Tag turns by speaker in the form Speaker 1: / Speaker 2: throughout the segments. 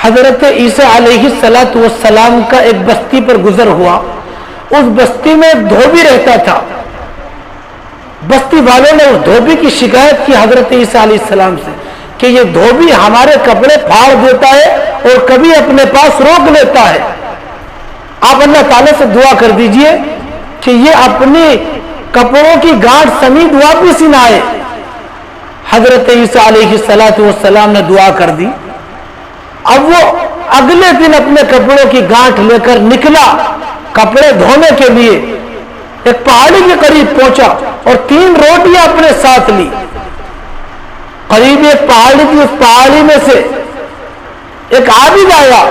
Speaker 1: حضرت عیسیٰ علیہ السلام کا ایک بستی پر گزر ہوا. اس بستی میں ایک دھوبی رہتا تھا. بستی والوں نے اس دھوبی کی شکایت کی حضرت عیسیٰ علیہ السلام سے کہ یہ دھوبی ہمارے کپڑے پھاڑ دیتا ہے اور کبھی اپنے پاس روک لیتا ہے. آپ اللہ تعالیٰ سے دعا کر دیجئے کہ یہ اپنی کپڑوں کی گانٹھ سمیت واپس ہی نہ آئے. حضرت عیسیٰ علیہ السلام نے دعا کر دی. اب وہ اگلے دن اپنے کپڑوں کی گانٹھ لے کر نکلا کپڑے دھونے کے لیے. ایک پہاڑی کے قریب پہنچا اور 3 روٹیاں اپنے ساتھ لی. قریب ایک پہاڑی تھی, اس پہاڑی میں سے ایک عابد آیا.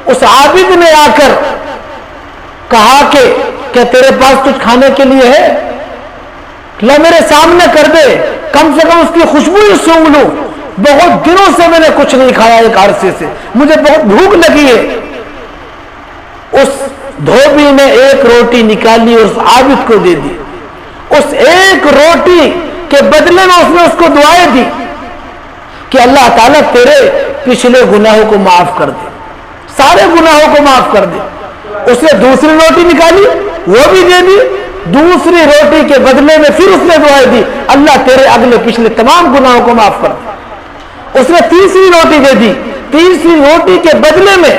Speaker 1: اس عابد نے آ کر کہا کہ کیا تیرے پاس کچھ کھانے کے لیے ہے؟ لا میرے سامنے کر دے, کم سے کم اس کی خوشبو ہی سونگھ لوں. بہت دنوں سے میں نے کچھ نہیں کھایا, ایک عرصے سے مجھے بہت بھوک لگی ہے. اس دھوبی نے ایک روٹی نکالی اور اس عابد کو دے دی. اس ایک روٹی کے بدلے میں اس نے اس کو دعائیں دی کہ اللہ تعالیٰ تیرے پچھلے گناہوں کو معاف کر دے, سارے گناہوں کو معاف کر دے. اس نے دوسری روٹی نکالی, وہ بھی دے دی. دوسری روٹی کے بدلے میں پھر اس نے دعائیں دی اللہ تیرے اگلے پچھلے تمام گناہوں کو معاف کر دے. اس نے تیسری روٹی دے دی. تیسری روٹی کے بدلے میں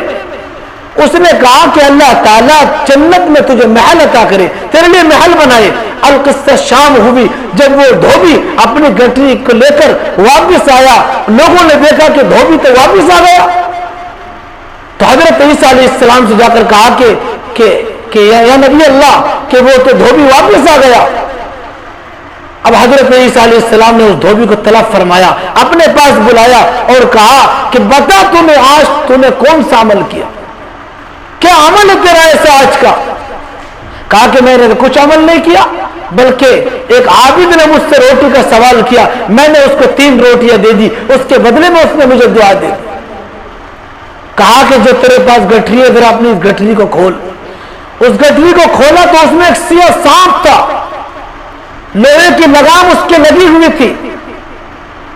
Speaker 1: اس نے کہا کہ اللہ تعالیٰ جنت میں تجھے محل عطا کرے, تیرے لیے محل بنائے. القصہ شام ہوئی, جب وہ دھوبی اپنی گٹری کو لے کر واپس آیا, لوگوں نے دیکھا کہ دھوبی تو واپس آ گیا. تو حضرت عیسیٰ علیہ السلام سے جا کر کہا کہ یا نبی اللہ کہ وہ تو دھوبی واپس آ گیا. اب حضرت عیسیٰ علیہ السلام نے اس دھوبی کو طلب فرمایا, اپنے پاس بلایا اور کہا کہ بتا آج نے کون سا عمل کیا, کیا عمل ہے تیرا ایسا آج کا؟ کہا کہ میں نے کچھ عمل نہیں کیا, بلکہ ایک عابد نے مجھ سے روٹی کا سوال کیا, میں نے اس کو 3 روٹیاں دے دی, اس کے بدلے میں اس نے مجھے دعا دے دی. کہا کہ جو تیرے پاس گٹھری ہے ذرا اپنی اس گٹھری کو کھول. اس گٹھری کو کھولا تو اس میں ایک سیاہ سانپ تھا, لوہے کی لگام اس کے لگی ہوئی تھی.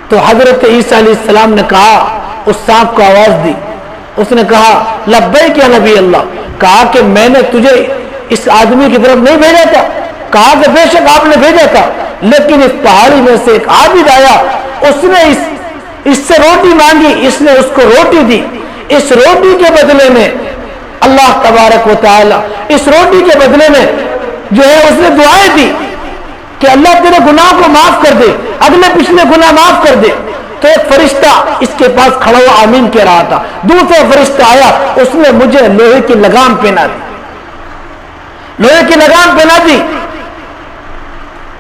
Speaker 1: تو حضرت عیسیٰ علیہ السلام نے کہا, اس سانپ کو آواز دی. اس نے کہا لبیک یا نبی اللہ. کہا کہ میں نے تجھے اس آدمی کی طرف نہیں بھیجا تھا. کہا کہ بے شک آپ نے بھیجا تھا, لیکن اس پہاڑی میں سے ایک عابد آیا, اس نے اس سے روٹی مانگی, اس نے اس کو روٹی دی. اس روٹی کے بدلے میں اللہ تبارک و تعالی اس روٹی کے بدلے میں جو ہے اس نے دعائیں دی کہ اللہ تیرے گناہ کو معاف کر دے, اگلے پچھلے گناہ معاف کر دے. تو ایک فرشتہ اس کے پاس کھڑا ہوا آمین کہہ رہا تھا. دوسرا فرشتہ آیا, اس نے مجھے لوہے کی لگام پہنا دی, لوہے کی لگام پہنا دی.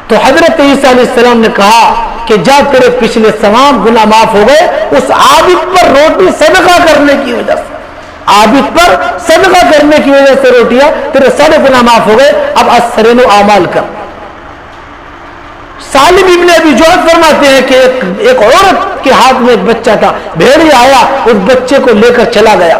Speaker 1: تو حضرت عیسیٰ علیہ السلام نے کہا کہ جا تیرے پچھلے تمام گناہ معاف ہو گئے. اس عابد پر روٹی صدقہ کرنے کی وجہ سے, عابد پر صدقہ کرنے کی وجہ سے روٹیاں تیرے سارے گناہ معاف ہو گئے. اب السرین و اعمال کر. سالم ابن ابی جعد فرماتے ہیں کہ ایک عورت کے ہاتھ میں ایک بچہ تھا, بھیڑیا آیا اس بچے کو لے کر چلا گیا.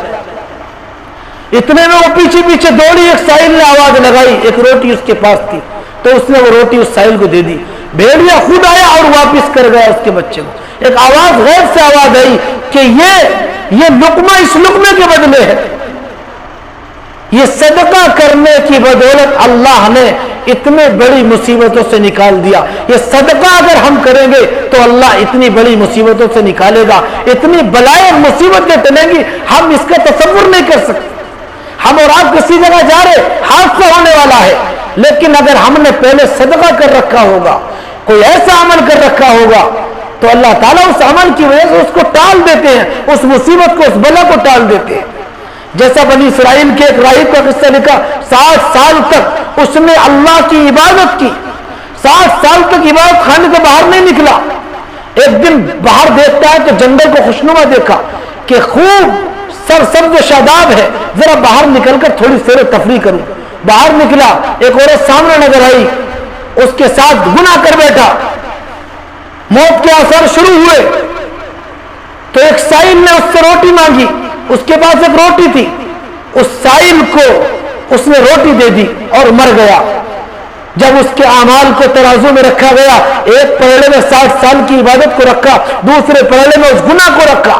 Speaker 1: اتنے میں وہ پیچھے پیچھے دوڑی, ایک سائل نے آواز لگائی, ایک روٹی اس کے پاس تھی تو اس نے وہ روٹی اس سائل کو دے دی. بھیڑیا خود آیا اور واپس کر گیا اس کے بچے کو. ایک آواز غیر سے آواز آئی کہ یہ لقمہ اس لقمے کے بدلے ہے. یہ صدقہ کرنے کی بدولت اللہ نے اتنے بڑی مصیبتوں سے نکال دیا. یہ صدقہ اگر ہم کریں گے تو اللہ اتنی بڑی مصیبتوں سے نکالے گا, اتنی بلائیں مصیبتیں ٹلیں گی ہم اس کا تصور نہیں کر سکتے. ہم اور آپ کسی جگہ جا رہے, حادثہ ہونے والا ہے, لیکن اگر ہم نے پہلے صدقہ کر رکھا ہوگا, کوئی ایسا عمل کر رکھا ہوگا, تو اللہ تعالیٰ اس عمل کی وجہ سے اس کو ٹال دیتے ہیں, اس مصیبت کو, اس بلا کو ٹال دیتے ہیں. جیسا بنی اسرائیل کے ایک راہب کا قصہ لکھا, 60 سال تک اس نے اللہ کی عبادت کی, 60 سال تک عبادت خانے سے باہر نہیں نکلا. ایک دن باہر دیکھتا ہے تو جنگل کو خوشنما دیکھا کہ خوب سرسبز و شاداب ہے, ذرا باہر نکل کر تھوڑی سیر و تفریح کروں. باہر نکلا, ایک عورت سامنے نظر آئی, اس کے ساتھ گناہ کر بیٹھا. موت کے آثار شروع ہوئے تو ایک سائل نے اس سے روٹی مانگی, اس کے پاس ایک روٹی تھی, اس سائل کو اس نے روٹی دے دی اور مر گیا. جب اس کے اعمال کو ترازو میں رکھا گیا, ایک پلڑے میں 60 سال کی عبادت کو رکھا, دوسرے پلڑے میں اس گناہ کو رکھا.